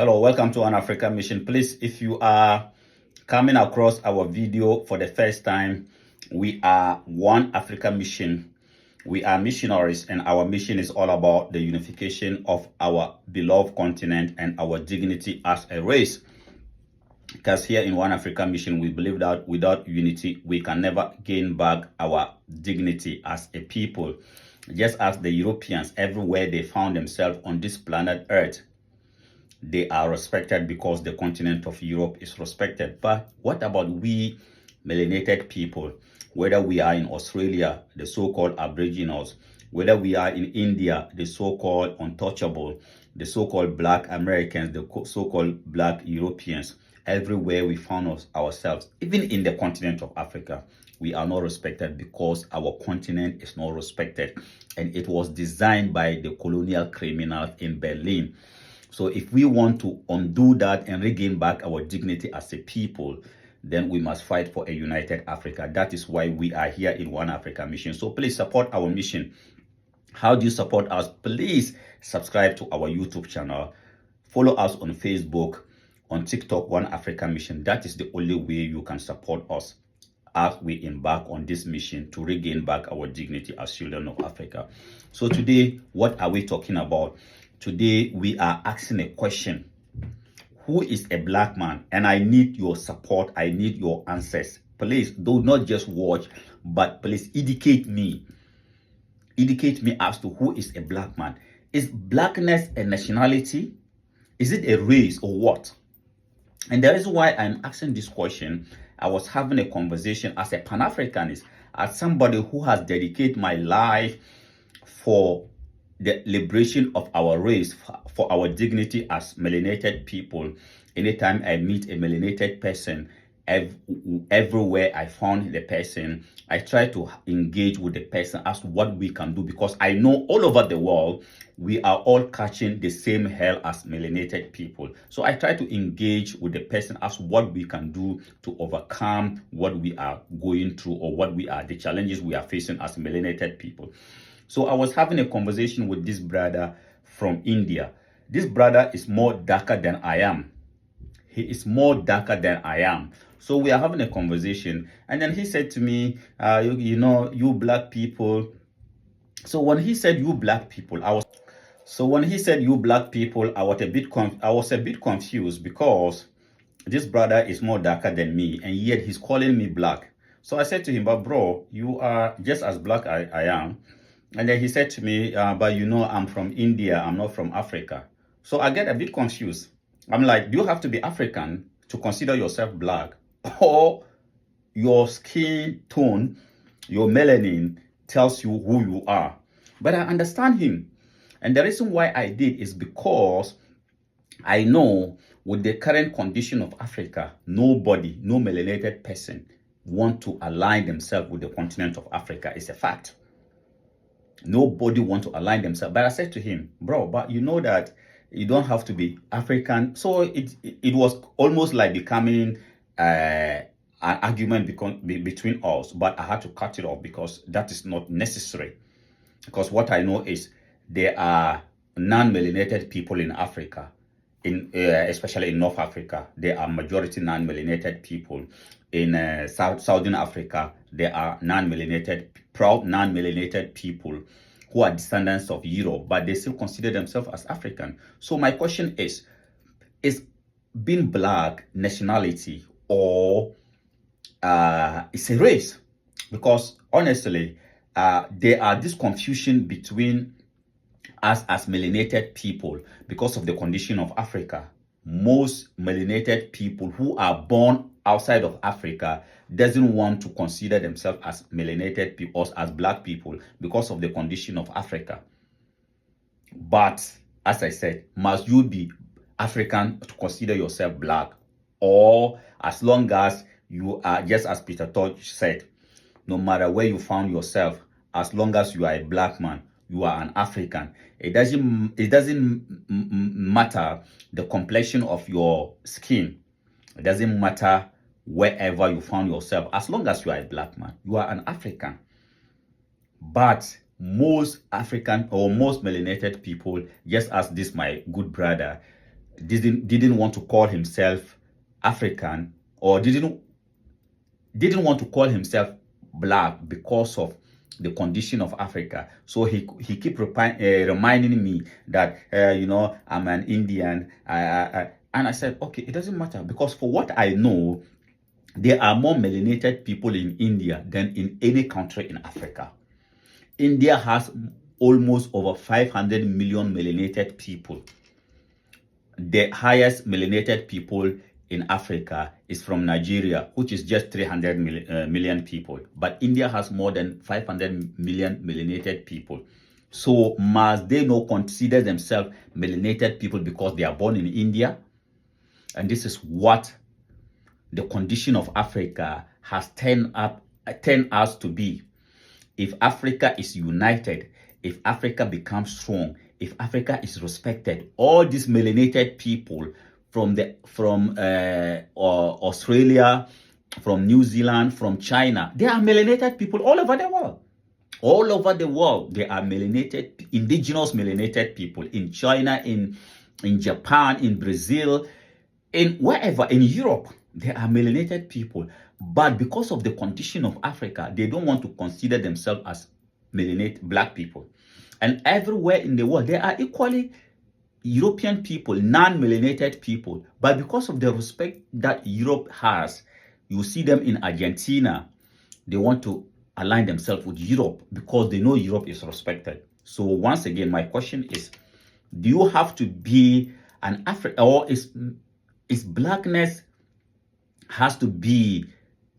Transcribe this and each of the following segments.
Hello, welcome to One Africa Mission. Please, if you are coming across our video for the first time, we are One Africa Mission. We are missionaries, and our mission is all about the unification of our beloved continent and our dignity as a race. Because here in One Africa Mission, we believe that without unity, we can never gain back our dignity as a people. Just as the Europeans, everywhere they found themselves on this planet Earth, they are respected because the continent of Europe is respected. But what about we melanated people? Whether we are in Australia, the so-called Aboriginals, whether we are in India, the so-called untouchable, the so-called Black Americans, the so-called Black Europeans, everywhere we found ourselves, even in the continent of Africa, we are not respected because our continent is not respected. And it was designed by the colonial criminals in Berlin. So if we want to undo that and regain back our dignity as a people, then we must fight for a united Africa. That is why we are here in One Africa Mission. So please support our mission. How do you support us? Please subscribe to our YouTube channel. Follow us on Facebook, on TikTok, One Africa Mission. That is the only way you can support us as we embark on this mission to regain back our dignity as children of Africa. So today, what are we talking about? Today, we are asking a question. Who is a black man? And I need your support. I need your answers. Please do not just watch, but please educate me. Educate me as to who is a black man. Is blackness a nationality? Is it a race or what? And the reason why I'm asking this question, I was having a conversation as a Pan-Africanist, as somebody who has dedicated my life for the liberation of our race, for our dignity as melanated people. Anytime I meet a melanated person, everywhere I found the person, I try to engage with the person as to what we can do, because I know all over the world, we are all catching the same hell as melanated people. So I try to engage with the person as what we can do to overcome what we are going through, or what we are, the challenges we are facing as melanated people. So I was having a conversation with this brother from India. This brother is more darker than I am. He is more darker than I am. So we are having a conversation, and then he said to me, you know, you black people. So when he said you black people, I was a bit confused, because this brother is more darker than me, and yet he's calling me black. So I said to him, but bro, you are just as black as I am. And then he said to me, but you know, I'm from India, I'm not from Africa. So I get a bit confused. I'm like, do you have to be African to consider yourself black? Or your skin tone, your melanin tells you who you are? But I understand him. And the reason why I did is because I know with the current condition of Africa, nobody, no melanated person want to align themselves with the continent of Africa. It's a fact. Nobody want to align themselves. But I said to him, bro, but you know that you don't have to be African. So it was almost like becoming an argument between us. But I had to cut it off, because that is not necessary. Because what I know is there are non-melanated people in Africa, especially in North Africa. There are majority non-melanated people. In Southern Africa, there are proud non-melanated people who are descendants of Europe, but they still consider themselves as African. So my question is being black nationality, or it's a race? Because honestly, there are this confusion between us as melanated people because of the condition of Africa. Most melanated people who are born outside of Africa doesn't want to consider themselves as melanated people, or as black people, because of the condition of Africa. But as I said, must you be African to consider yourself black? Or as long as you are, just as Peter Tosh said, no matter where you found yourself, as long as you are a black man, you are an African. It doesn't matter the complexion of your skin. It doesn't matter wherever you found yourself. As long as you are a black man, you are an African. But most African, or most melanated people, just as this my good brother, didn't want to call himself African, or didn't want to call himself black because of the condition of Africa. So he keep reminding me that I'm an Indian. And I said, okay, it doesn't matter, because for what I know, there are more melanated people in India than in any country in Africa. India has almost over 500 million melanated people. The highest melanated people in Africa is from Nigeria, which is just 300 million people. But India has more than 500 million melanated people. So must they not consider themselves melanated people because they are born in India? And this is what the condition of Africa has turned us to be. If Africa is united, if Africa becomes strong, if Africa is respected, all these melanated people from Australia, from New Zealand, from China, they are melanated people all over the world. All over the world, there are melanated, indigenous melanated people in China, in Japan, in Brazil, in wherever, in Europe, there are melanated people. But because of the condition of Africa, they don't want to consider themselves as melanated black people. And everywhere in the world, there are equally European people, non-melanated people. But because of the respect that Europe has, you see them in Argentina, they want to align themselves with Europe because they know Europe is respected. So once again, my question is, do you have to be an African, or is blackness has to be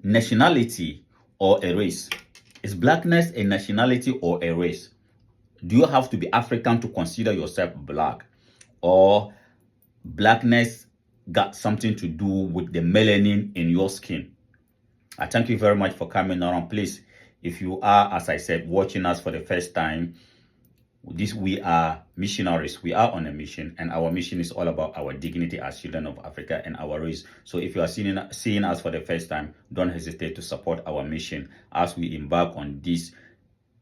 nationality or a race? Is blackness a nationality or a race? Do you have to be African to consider yourself black? Or blackness got something to do with the melanin in your skin? I thank you very much for coming around. Please, if you are, as I said, watching us for the first time, we are missionaries. We are on a mission, and our mission is all about our dignity as children of Africa and our race. So if you are seeing us for the first time, don't hesitate to support our mission as we embark on this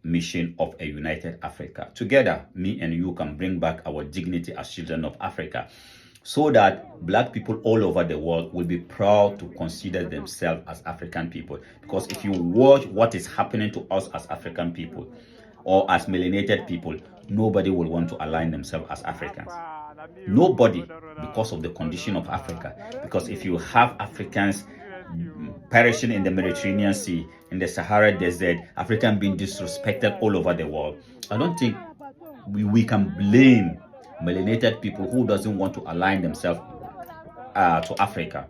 mission of a united Africa. Together, me and you can bring back our dignity as children of Africa, so that black people all over the world will be proud to consider themselves as African people. Because if you watch what is happening to us as African people, or as melanated people, nobody will want to align themselves as Africans. Nobody, because of the condition of Africa. Because if you have Africans perishing in the Mediterranean Sea, in the Sahara Desert, African being disrespected all over the world, I don't think we can blame melanated people who doesn't want to align themselves to Africa.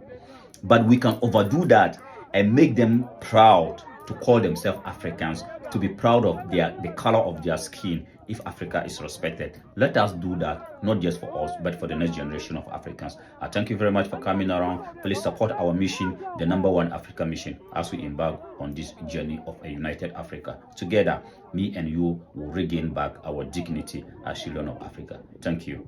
But we can overdo that and make them proud to call themselves Africans, to be proud of the color of their skin if Africa is respected. Let us do that, not just for us, but for the next generation of Africans. I thank you very much for coming around. Please support our mission, the #1 Africa mission, as we embark on this journey of a united Africa. Together, me and you will regain back our dignity as children of Africa. Thank you.